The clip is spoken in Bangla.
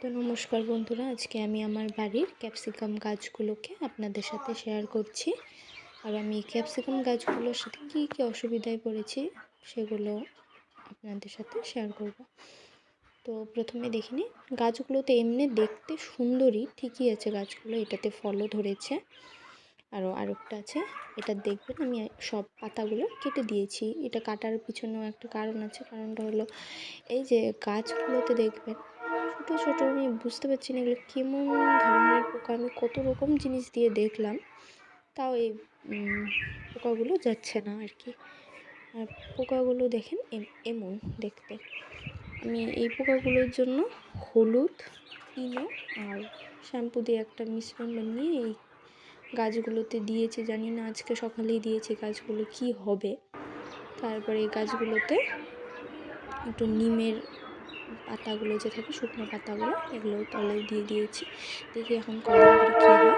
তো নমস্কার বন্ধুরা, আজকে আমি আমার বাড়ির ক্যাপসিকাম গাছগুলোকে আপনাদের সাথে শেয়ার করছি। আর আমি ক্যাপসিকাম গাছগুলোর সাথে কী কী অসুবিধায় পড়েছি সেগুলো আপনাদের সাথে শেয়ার করব। তো প্রথমে দেখে নিই, গাছগুলো তো এমনি দেখতে সুন্দরই, ঠিকই আছে গাছগুলো, এটাতে ফলও ধরেছে। আরেকটা আছে, এটা দেখবেন আমি সব পাতাগুলো কেটে দিয়েছি। এটা কাটার পিছনেও একটা কারণ আছে, কারণটা হলো এই যে গাছগুলোতে দেখবেন ছোটো ছোটো, আমি বুঝতে পারছি না এগুলো কেমন ধরনের পোকা। আমি কত রকম জিনিস দিয়ে দেখলাম, তাও এই পোকাগুলো যাচ্ছে না আর কি। আর পোকাগুলো দেখেন এমন দেখতে। আমি এই পোকাগুলোর জন্য হলুদ, ইনো আর শ্যাম্পু দিয়ে একটা মিশ্রণ বানিয়ে এই গাছগুলোতে দিয়েছি। জানি না, আজকে সকালেই দিয়েছি, গাছগুলো কি হবে। তারপরে এই গাছগুলোতে একটু নিমের পাতাগুলো যে থাকে, শুকনো পাতাগুলো, এগুলো তলে দিয়ে দিয়েছি। দেখি এখন কদিন পরে কী হয়।